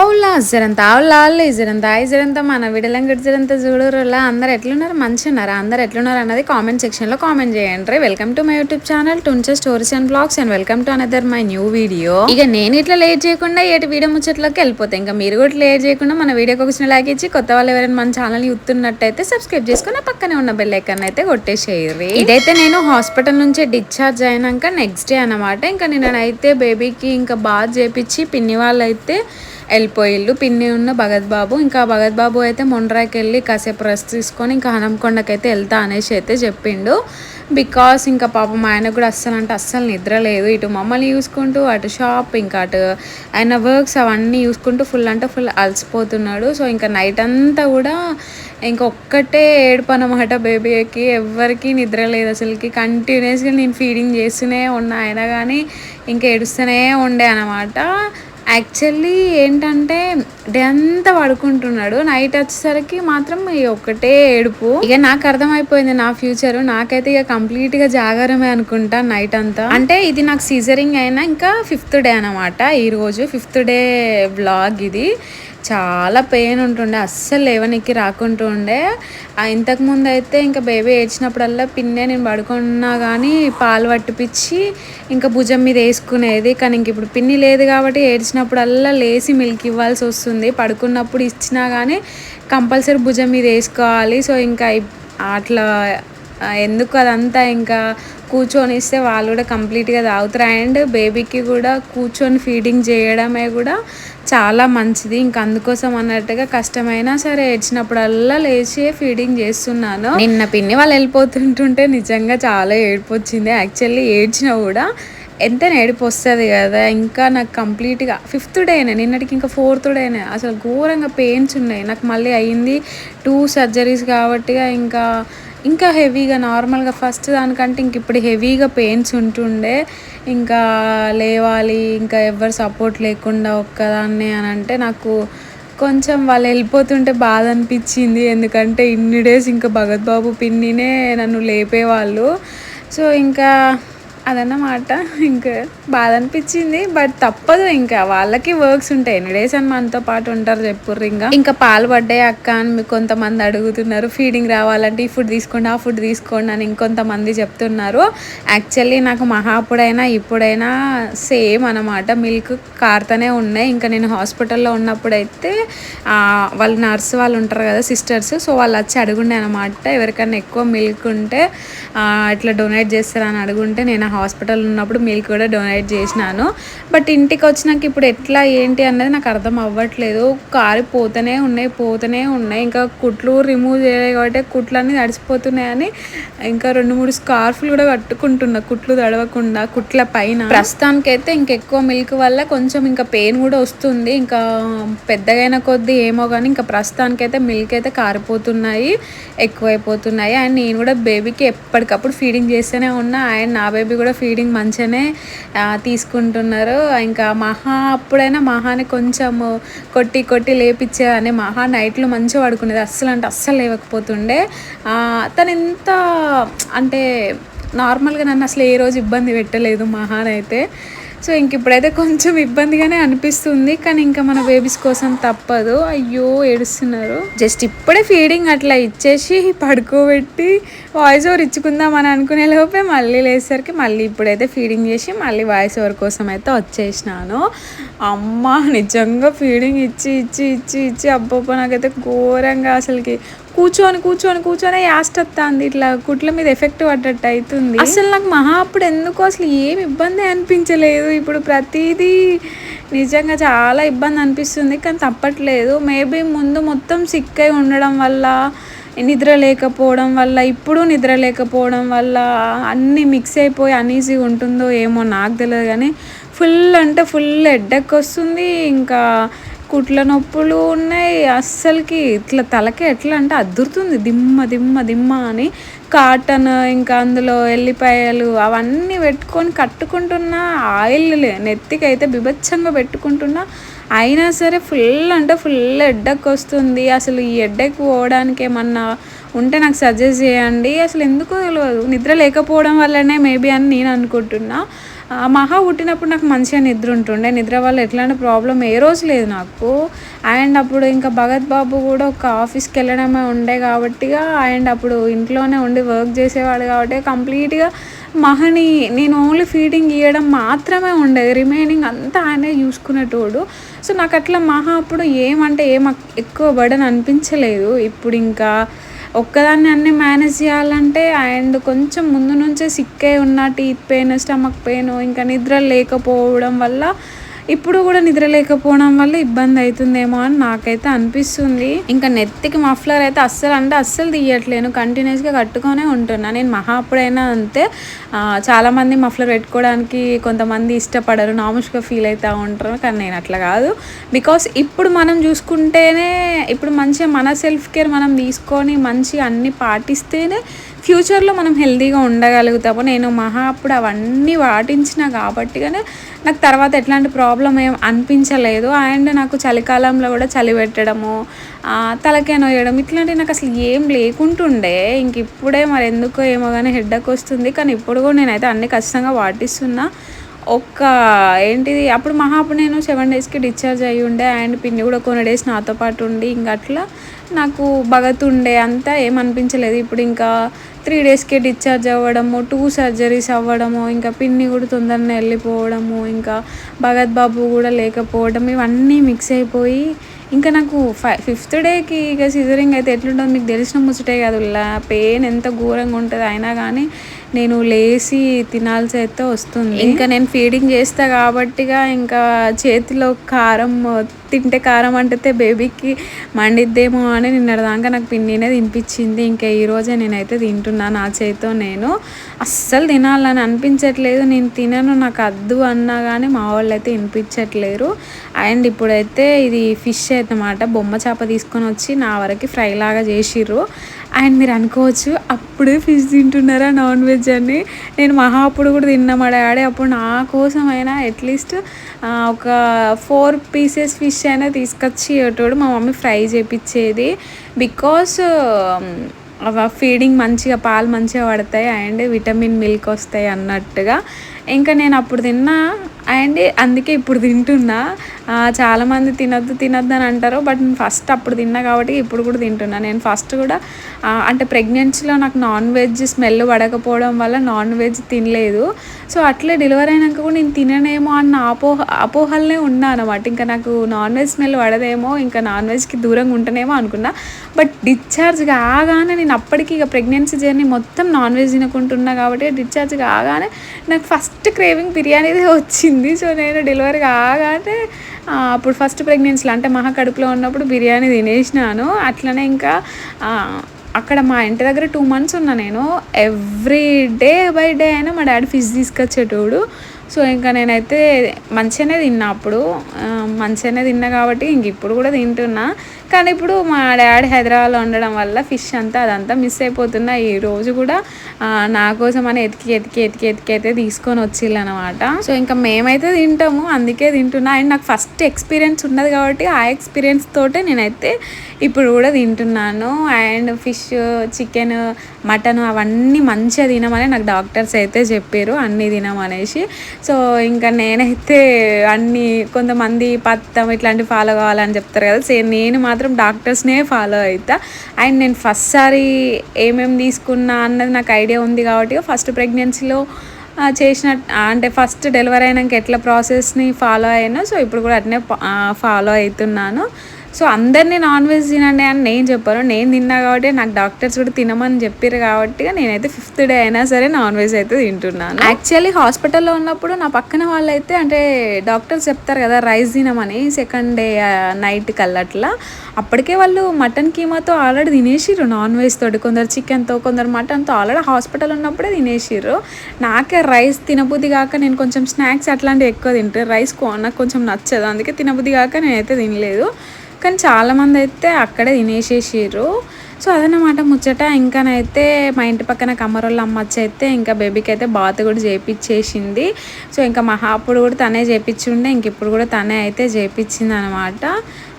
ఓలా జరంతా ఓలాలి జరంతా జరంతా మన విడలం జరంతా చూడరులా అందరు ఎట్లున్నారు మంచిగా ఉన్నారా అందరు ఎట్లున్నారు అన్నది కామెంట్ సెక్షన్ లో కామెంట్ చేయండి. Welcome to my YouTube channel టుంచే stories and blogs and welcome to another my new video. ఇక నేను ఇట్లా లేట్ చేయకుండా ఏటి వీడియో ముచ్చట్లోకి వెళ్ళిపోతాయి. ఇంకా మీరు కూడా లేట్ చేయకుండా మన వీడియోకి ఒక లైక్ ఇచ్చి కొత్త వాళ్ళు ఎవరైనా మన ఛానల్ చూస్తున్నట్టయితే సబ్స్క్రైబ్ చేసుకుని పక్కనే ఉన్న బెల్ ఐకాన్ అయితే కొట్టేసేయరు. ఇదైతే నేను హాస్పిటల్ నుంచి డిశ్చార్జ్ అయినాక నెక్స్ట్ డే అనమాట. ఇంకా నేనైతే బేబీకి ఇంకా బాత్ చేపించి పిన్ని వాళ్ళు అయితే వెళ్ళిపోయిళ్ళు. పిన్ని ఉన్న భగత్ బాబు, ఇంకా భగత్ బాబు అయితే మొండ్రాకి వెళ్ళి కాసేపు రెస్ట్ తీసుకొని ఇంకా హనంకొండకైతే వెళ్తా అనేసి అయితే చెప్పిండు. బికాస్ ఇంకా పాపం ఆయన కూడా అస్సలు అంటే అస్సలు నిద్ర లేదు. ఇటు మమ్మల్ని చూసుకుంటూ అటు షాప్ ఇంకా అటు ఆయన వర్క్స్ అవన్నీ చూసుకుంటూ ఫుల్ అంటే ఫుల్ అలసిపోతున్నాడు. సో ఇంకా నైట్ అంతా కూడా ఇంకొక్కటే ఏడుపు అన్నమాట. బేబీకి ఎవ్వరికి నిద్ర లేదు అసలుకి. కంటిన్యూస్గా నేను ఫీడింగ్ చేస్తూనే ఉన్నా, అయినా కానీ ఇంకా ఏడుస్తూనే ఉండే అనమాట. యాక్చువల్లీ ఏంటంటే డే అంతా పడుకుంటున్నాడు, నైట్ వచ్చేసరికి మాత్రం ఒక్కటే ఏడుపు. ఇక నాకు అర్థమైపోయింది నా ఫ్యూచర్. నాకైతే ఇక కంప్లీట్గా జాగారమే అనుకుంటా నైట్ అంతా. అంటే ఇది నాకు సీజరింగ్ అయినా ఇంకా 5th డే అనమాట. ఈరోజు 5th డే వ్లాగ్ ఇది. చాలా పెయిన్ ఉంటుండే, అస్సలు లేవనికి రాకుంటూ ఉండే. ఇంతకుముందు అయితే ఇంకా బేబీ ఏడ్చినప్పుడల్లా పిన్నే నేను పడుకున్నా కానీ పాలు పట్టిపించి ఇంకా భుజం మీద వేసుకునేది. కానీ ఇంక ఇప్పుడు పిన్ని లేదు కాబట్టి ఏడ్చినప్పుడల్లా లేసి మిల్క్ ఇవ్వాల్సి వస్తుంది. పడుకున్నప్పుడు ఇచ్చినా కానీ కంపల్సరీ భుజం మీద వేసుకోవాలి. సో ఇంకా అట్లా ఎందుకు అదంతా ఇంకా కూర్చొని ఇస్తే వాళ్ళు కూడా కంప్లీట్గా తాగుతారు. అండ్ బేబీకి కూడా కూర్చొని ఫీడింగ్ చేయడమే కూడా చాలా మంచిది. ఇంకా అందుకోసం అన్నట్టుగా కష్టమైనా సరే ఏడ్చినప్పుడల్లా లేచి ఫీడింగ్ చేస్తున్నాను. నిన్న పిన్ని వాళ్ళు వెళ్ళిపోతుంటుంటే నిజంగా చాలా ఏడుపు వచ్చింది. యాక్చువల్లీ ఏడ్చినా కూడా ఎంతైనా ఏడుపు వస్తుంది కదా. ఇంకా నాకు కంప్లీట్గా 5th డేనే, నిన్నటికి ఇంకా 4th డేనే. అసలు ఘోరంగా పెయిన్స్ ఉన్నాయి నాకు. మళ్ళీ అయ్యింది 2 సర్జరీస్ కాబట్టి ఇంకా హెవీగా నార్మల్గా ఫస్ట్ దానికంటే ఇంక ఇప్పుడు హెవీగా పెయిన్స్ ఉంటుండే. ఇంకా లేవాలి, ఇంకా ఎవరు సపోర్ట్ లేకుండా ఒక్కదాన్నే అని అంటే నాకు కొంచెం వాళ్ళు వెళ్ళిపోతుంటే బాధ అనిపించింది. ఎందుకంటే ఇన్ని డేస్ ఇంకా భగత్ బాబు పిన్నినే నన్ను లేపేవాళ్ళు. సో ఇంకా అదన్నమాట. ఇంకా బాధ అనిపించింది, బట్ తప్పదు. ఇంకా వాళ్ళకి వర్క్స్ ఉంటాయి. ఎన్ని డేస్ అని మనతో పాటు ఉంటారు చెప్పుర్రు. ఇంకా పాలు పడ్డాయి అక్క అని మీకు కొంతమంది అడుగుతున్నారు. ఫీడింగ్ రావాలంటే ఈ ఫుడ్ తీసుకోండి ఆ ఫుడ్ తీసుకోండి అని ఇంకొంతమంది చెప్తున్నారు. యాక్చువల్లీ నాకు అప్పుడైనా ఇప్పుడైనా సేమ్ అనమాట. మిల్క్ కారుతూనే ఉన్నాయి. ఇంకా నేను హాస్పిటల్లో ఉన్నప్పుడైతే వాళ్ళు నర్స్ వాళ్ళు ఉంటారు కదా, సిస్టర్స్. సో వాళ్ళు వచ్చి అడుగుండే అనమాట, ఎవరికైనా ఎక్కువ మిల్క్ ఉంటే ఇట్లా డొనేట్ చేస్తారని అడుగుంటే నేను హాస్పిటల్ ఉన్నప్పుడు మిల్క్ కూడా డొనేట్ చేసినాను. బట్ ఇంటికి వచ్చినాక ఇప్పుడు ఎట్లా ఏంటి అన్నది నాకు అర్థం అవ్వట్లేదు. పోతూనే ఉన్నాయి. ఇంకా కుట్లు రిమూవ్ చేయాలి కాబట్టి కుట్లన్నీ తడిసిపోతున్నాయని ఇంకా 2-3 స్కార్ఫ్లు కూడా కట్టుకుంటున్నా కుట్లు తడవకుండా కుట్ల పైన. ప్రస్తుతానికైతే ఇంకెక్కువ మిల్క్ వల్ల కొంచెం ఇంకా పెయిన్ కూడా వస్తుంది. ఇంకా పెద్దగైన కొద్దీ ఏమో కానీ ఇంకా ప్రస్తుతానికైతే మిల్క్ అయితే కారిపోతున్నాయి, ఎక్కువైపోతున్నాయి. అండ్ నేను కూడా బేబీకి ఎప్పటికప్పుడు ఫీడింగ్ చేస్తూనే ఉన్నా. అండ్ నా బేబీ కూడా ఫీడింగ్ మంచిగానే తీసుకుంటున్నారు. ఇంకా అప్పుడైనా మహాని కొంచెం కొట్టి లేపించేదాన్ని. నైట్లో మంచిగా పడుకునేది, అస్సలు అంటే అస్సలు లేవకపోతుండే. తను ఎంత అంటే నార్మల్గా నన్ను అసలు ఏ రోజు ఇబ్బంది పెట్టలేదు మహానైతే. సో ఇంక ఇప్పుడైతే కొంచెం ఇబ్బందిగానే అనిపిస్తుంది, కానీ ఇంకా మన బేబీస్ కోసం తప్పదు. అయ్యో ఏడుస్తున్నారు. జస్ట్ ఇప్పుడే ఫీడింగ్ అట్లా ఇచ్చేసి పడుకోబెట్టి వాయిస్ ఓవర్ ఇచ్చుకుందాం అని అనుకునే లోపే మళ్ళీ లేసరికి మళ్ళీ ఇప్పుడైతే ఫీడింగ్ చేసి మళ్ళీ వాయిస్ ఓవర్ కోసం అయితే వచ్చేసినాను. అమ్మ నిజంగా ఫీడింగ్ ఇచ్చి అబ్బబ్బ నాకైతే ఘోరంగా అసలుకి కూర్చొని యాస్టొస్తుంది. ఇట్లా కుట్ల మీద ఎఫెక్ట్ పడ్డట్టు అవుతుంది. అసలు నాకు అప్పుడు ఎందుకో అసలు ఏం ఇబ్బంది అనిపించలేదు. ఇప్పుడు ప్రతిదీ నిజంగా చాలా ఇబ్బంది అనిపిస్తుంది, కానీ తప్పట్లేదు. మేబీ ముందు మొత్తం సిక్ అయి ఉండడం వల్ల, నిద్ర లేకపోవడం వల్ల, ఇప్పుడు నిద్ర లేకపోవడం వల్ల అన్నీ మిక్స్ అయిపోయి అనీజీగా ఉంటుందో ఏమో నాకు తెలియదు. కానీ ఫుల్ అంటే ఫుల్ హెడేక్ వస్తుంది. ఇంకా కుట్ల నొప్పులు ఉన్నాయి. అస్సలకి ఇట్లా తలకి ఎట్లా అంటే అద్దురుతుంది దిమ్మ అని. కాటన్ ఇంకా అందులో ఎల్లిపాయలు అవన్నీ పెట్టుకొని కట్టుకుంటున్నా. ఆయిల్ నెత్తికి అయితే బిభత్సంగా పెట్టుకుంటున్నా. అయినా సరే ఫుల్ అంటే ఫుల్ హెడేక్ వస్తుంది. అసలు ఈ హెడేక్ పోవడానికి ఏమన్నా ఉంటే నాకు సజెస్ట్ చేయండి. అసలు ఎందుకో తెలియదు, నిద్ర లేకపోవడం వల్లనే మేబీ అని నేను అనుకుంటున్నా. మహా పుట్టినప్పుడు నాకు మంచిగా నిద్ర ఉంటుండే. నిద్ర వల్ల ఎట్లాంటి ప్రాబ్లమ్ ఏ రోజు లేదు నాకు. అండ్ అప్పుడు ఇంకా భగత్ బాబు కూడా ఒక ఆఫీస్‌కి వెళ్ళడమే ఉండే కాబట్టిగా అండ్ అప్పుడు ఇంట్లోనే ఉండి వర్క్ చేసేవాడు కాబట్టి కంప్లీట్‌గా మహని నేను ఓన్లీ ఫీడింగ్ ఇయ్యడం మాత్రమే ఉండేది. రిమైనింగ్ అంతా ఆయనే చూసుకునేటోడు. సో, నాకట్లా మహా అప్పుడు ఏమంటే ఎక్కువ బర్డెన్ అనిపించలేదు. ఇప్పుడింకా ఒక్కదాన్ని అన్నీ మేనేజ్ చేయాలంటే అండ్ కొంచెం ముందు నుంచే సిక్ అయి ఉన్న టీత్ పెయిన్, స్టమక్ పెయిన్, ఇంకా నిద్ర లేకపోవడం వల్ల ఇప్పుడు కూడా నిద్ర లేకపోవడం వల్ల ఇబ్బంది అవుతుందేమో అని నాకైతే అనిపిస్తుంది. ఇంకా నెత్తికి మఫ్లర్ అయితే అస్సలు తీయట్లేను. కంటిన్యూస్గా కట్టుకొనే ఉంటున్నా. నేను మహా అప్పుడైనా అంతే. చాలామంది మఫ్లర్ పెట్టుకోవడానికి కొంతమంది ఇష్టపడరు, నాముష్గా ఫీల్ అవుతూ ఉంటారు. కానీ నేను అట్లా కాదు. బికాస్ ఇప్పుడు మనం చూసుకుంటేనే ఇప్పుడు మంచిగా మన సెల్ఫ్ కేర్ మనం తీసుకొని మంచిగా అన్నీ పాటిస్తేనే ఫ్యూచర్లో మనం హెల్తీగా ఉండగలుగుతాము. నేను మహా అప్పుడు అవన్నీ పాటించిన కాబట్టిగానే నాకు తర్వాత ఎట్లాంటి ప్రాబ్లం ఏం అనిపించలేదు. అండ్ నాకు చలికాలంలో కూడా చలి పెట్టడము, తలకాయ నొయ్యడం ఇట్లాంటివి నాకు అసలు ఏం లేకుంటుండే. ఇంక ఇప్పుడే మరి ఎందుకో ఏమో కానీ హెడ్ఏక్ వస్తుంది. కానీ ఇప్పుడు కూడా నేనైతే అన్నీ ఖచ్చితంగా పాటిస్తున్నా. ఏంటిది అప్పుడు అప్పుడు నేను 7 డేస్‌కి డిశ్చార్జ్ అయ్యి ఉండే. అండ్ పిన్ని కూడా కొన్ని డేస్ నాతో పాటు ఉండి ఇంక అట్లా నాకు భగతుండే అంతా ఏమనిపించలేదు. ఇప్పుడు ఇంకా 3 డేస్‌కే డిశ్చార్జ్ అవ్వడము, 2 సర్జరీస్ అవ్వడము, ఇంకా పిన్ని కూడా తొందరనే వెళ్ళిపోవడము, ఇంకా భగత్ బాబు కూడా లేకపోవడం, ఇవన్నీ మిక్స్ అయిపోయి ఇంకా నాకు 5th డేకి ఇక సిజరింగ్ అయితే ఎట్లుంటుందో మీకు తెలిసిన ముచ్చటే కదుల్లా. పెయిన్ ఎంత ఘోరంగా ఉంటుంది. అయినా కానీ నేను లేసి తినాల్సి అయితే వస్తుంది. ఇంకా నేను ఫీడింగ్ చేస్తా కాబట్టిగా ఇంకా చేతిలో కారం తింటే కారం అంటితే బేబీకి మండిద్దేమో అని నిన్నటిదాకా నాకు పిన్నినే తినిపించింది. ఇంకా ఈరోజే నేనైతే తింటున్నా నా చేతితో. నేను అస్సలు తినాలని అనిపించట్లేదు. నేను తినను, నాకు వద్దు అన్నా కానీ మా వాళ్ళు అయితే వినిపించట్లేరు. అండ్ ఇప్పుడైతే ఇది ఫిష్ అన్నమాట. బొమ్మ చేప తీసుకొని వచ్చి నా వరకు ఫ్రై లాగా చేసిర్రు. అండ్ మీరు అనుకోవచ్చు అప్పుడే ఫిష్ తింటున్నారా నాన్ వెజ్ అని. నేను అప్పుడు కూడా తిన్నా. మా డాడీ అప్పుడు నా కోసమైనా అట్లీస్ట్ ఒక 4 పీసెస్ ఫిష్ అయినా తీసుకొచ్చి ఇవ్వటోడు. మా మమ్మీ ఫ్రై చేపించేది. బికాస్ ఫీడింగ్ మంచిగా పాలు మంచిగా పడతాయి అండ్ విటమిన్ మిల్క్ వస్తాయి అన్నట్టుగా. ఇంకా నేను అప్పుడు తిన్నా అండ్ అందుకే ఇప్పుడు తింటున్నా. చాలామంది తినొద్దు అని అంటారు. బట్ నేను ఫస్ట్ అప్పుడు తిన్నా కాబట్టి ఇప్పుడు కూడా తింటున్నా. నేను ఫస్ట్ కూడా అంటే ప్రెగ్నెన్సీలో నాకు నాన్ వెజ్ స్మెల్ పడకపోవడం వల్ల నాన్ వెజ్ తినలేదు. సో అట్లే డెలివరీ అయినాక కూడా నేను తిననేమో అన్న అపోహలనే ఉన్నా అనమాట. ఇంకా నాకు నాన్ వెజ్ స్మెల్ పడదేమో, ఇంకా నాన్ వెజ్కి దూరంగా ఉంటేనేమో అనుకున్నా. బట్ డిశ్చార్జ్ కాగానే నేను అప్పటికి ఇక ప్రెగ్నెన్సీ జర్నీ మొత్తం నాన్ వెజ్ తినకుంటున్నా కాబట్టి డిశ్చార్జ్ కాగానే నాకు ఫస్ట్ క్రేవింగ్ బిర్యానీదే వచ్చింది. సో నేను డెలివరీ కాగానే అప్పుడు ఫస్ట్ ప్రెగ్నెన్సీలో అంటే కడుపులో ఉన్నప్పుడు బిర్యానీ తినేసినాను. అట్లనే ఇంకా అక్కడ మా ఇంటి దగ్గర 2 months ఉన్నా నేను. ఎవ్రీ డే బై డే అయినా మా డాడీ ఫిష్ తీసుకొచ్చేటోడు. సో ఇంకా నేనైతే మంచిగానే తిన్నా. అప్పుడు మంచిగానే తిన్నా కాబట్టి ఇంక ఇప్పుడు కూడా తింటున్నా. కానీ ఇప్పుడు మా డాడీ హైదరాబాద్లో ఉండడం వల్ల ఫిష్ అదంతా మిస్ అయిపోతున్నా. ఈరోజు కూడా నా కోసం అని ఎతికి అయితే తీసుకొని వచ్చిళ్ళు అనమాట. సో ఇంకా మేమైతే తింటాము, అందుకే తింటున్నా. అండ్ నాకు ఫస్ట్ ఎక్స్పీరియన్స్ ఉన్నది కాబట్టి ఆ ఎక్స్పీరియన్స్ తోటే నేనైతే ఇప్పుడు కూడా తింటున్నాను. అండ్ ఫిష్, చికెన్, మటన్ అవన్నీ మంచిగా తినమని నాకు డాక్టర్స్ అయితే చెప్పారు, అన్నీ తినమనేసి. సో ఇంకా నేనైతే కొంతమంది పత్తం ఇట్లాంటివి ఫాలో కావాలని చెప్తారు కదా, సేమ్ నేను మాత్రం డాక్టర్స్నే ఫాలో అవుతా. అండ్ నేను ఫస్ట్ సారి ఏమేమి తీసుకున్నా అన్నది నాకు ఐడియా ఉంది కాబట్టి ఫస్ట్ ప్రెగ్నెన్సీలో అంటే ఫస్ట్ డెలివరీ అయినాక ఎట్లా ప్రాసెస్ని ఫాలో అయినా సో ఇప్పుడు కూడా అట్నే ఫాలో అవుతున్నాను. సో అందరినీ నాన్ వెజ్ తినండి అని నేను చెప్పాను. నేను తిన్నా కాబట్టి నాకు డాక్టర్స్ కూడా తినమని చెప్పారు కాబట్టి నేనైతే 5th డే అయినా సరే నాన్ వెజ్ అయితే తింటున్నాను. యాక్చువల్లీ హాస్పిటల్లో ఉన్నప్పుడు నా పక్కన వాళ్ళైతే అంటే డాక్టర్స్ చెప్తారు కదా రైస్ తినమని 2nd డే నైట్ కల్లా అప్పటికే వాళ్ళు మటన్ కీమాతో ఆల్రెడీ తినేసిర్రు, నాన్ వెజ్ తోటి, కొందరు చికెన్తో, కొందరు మటన్తో ఆల్రెడీ హాస్పిటల్ ఉన్నప్పుడే తినేసిర్రు. నాకే రైస్ తినబుద్ధి కాక నేను కొంచెం స్నాక్స్ అట్లాంటివి ఎక్కువ తింటాను. రైస్ నాకు కొంచెం నచ్చదు, అందుకే తినబుద్ధి కాక నేనైతే తినలేదు. కానీ చాలామంది అయితే అక్కడే తినేసేసారు. సో అదనమాట ముచ్చట. ఇంకానైతే మా ఇంటి పక్కన కమ్మరోళ్ళ అమ్మచ్చి అయితే ఇంకా బేబీకి అయితే బాత్ కూడా చేపించేసింది. సో ఇంకా అప్పుడు కూడా తనే చేపించుండే, ఇంక ఇప్పుడు కూడా తనే అయితే చేపించింది అనమాట.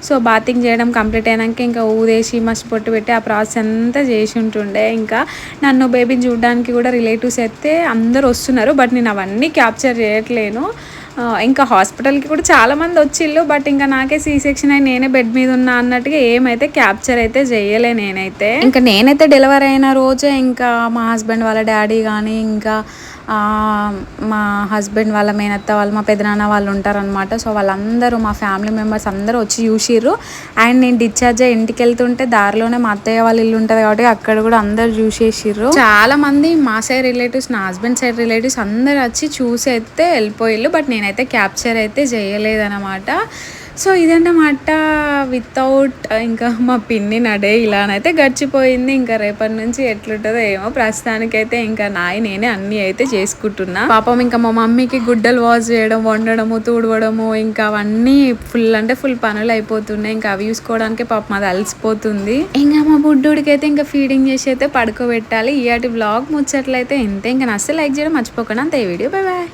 సో బాతింగ్ చేయడం కంప్లీట్ అయినాక ఇంకా ఊదేసి మసి పొట్టు పెట్టి ఆ ప్రాసెస్ అంతా చేసి ఉంటుండే. ఇంకా నన్ను బేబీని చూడడానికి కూడా రిలేటివ్స్ అయితే అందరు వస్తున్నారు, బట్ నేను అవన్నీ క్యాప్చర్ చేయట్లేను. ఇంకా హాస్పిటల్కి కూడా చాలామంది వచ్చిళ్ళు, బట్ ఇంకా నాకే సీ సెక్షన్ అయి నేనే బెడ్ మీద ఉన్నా అన్నట్టుగా ఏమైతే క్యాప్చర్ అయితే చేయలే నేనైతే. ఇంకా నేనైతే డెలివరీ అయిన రోజే ఇంకా మా హస్బెండ్ వాళ్ళ డాడీ కానీ ఇంకా మా హస్బెండ్ వాళ్ళ మేనత్త వాళ్ళు మా పెదనాన్న వాళ్ళు ఉంటారనమాట. సో వాళ్ళందరూ మా ఫ్యామిలీ మెంబర్స్ అందరూ వచ్చి చూసిర్రు. అండ్ నేను డిశ్చార్జ్ అయ్యి ఇంటికి వెళ్తుంటే దారిలోనే మా అత్తయ్య వాళ్ళ ఇల్లు ఉంటుంది కాబట్టి అక్కడ కూడా అందరు చూసేసిర్రు. చాలా మంది మా సైడ్ రిలేటివ్స్, నా హస్బెండ్ సైడ్ రిలేటివ్స్ అందరు వచ్చి చూసి అయితే వెళ్ళిపోయిళ్ళు, బట్ నేనైతే క్యాప్చర్ అయితే చేయలేదన్నమాట. సో ఇదన్నమాట వితౌట్ ఇంకా మా పిన్ని నడే ఇలానైతే గడిచిపోయింది. ఇంకా రేపటి నుంచి ఎట్లుంటుందో ఏమో. ప్రస్తుతానికైతే ఇంకా నేనే అన్నీ అయితే చేసుకుంటున్నా. పాపం ఇంకా మా మమ్మీకి గుడ్డలు వాష్ చేయడం, వండడము, తుడవడము ఇంకా అవన్నీ ఫుల్ పనులు అయిపోతున్నాయి. ఇంకా అవి చూసుకోవడానికి పాపం అది అలసిపోతుంది. ఇంకా మా బుడ్డుడికి అయితే ఇంకా ఫీడింగ్ చేసి అయితే పడుకోబెట్టాలి. ఇయాటి వ్లాగ్ ముచ్చట్లయితే ఇంతే. ఇంకా నచ్చితే లైక్ చేయడం మర్చిపోకుండా అంతే. ఈ వీడియో బై బాయ్.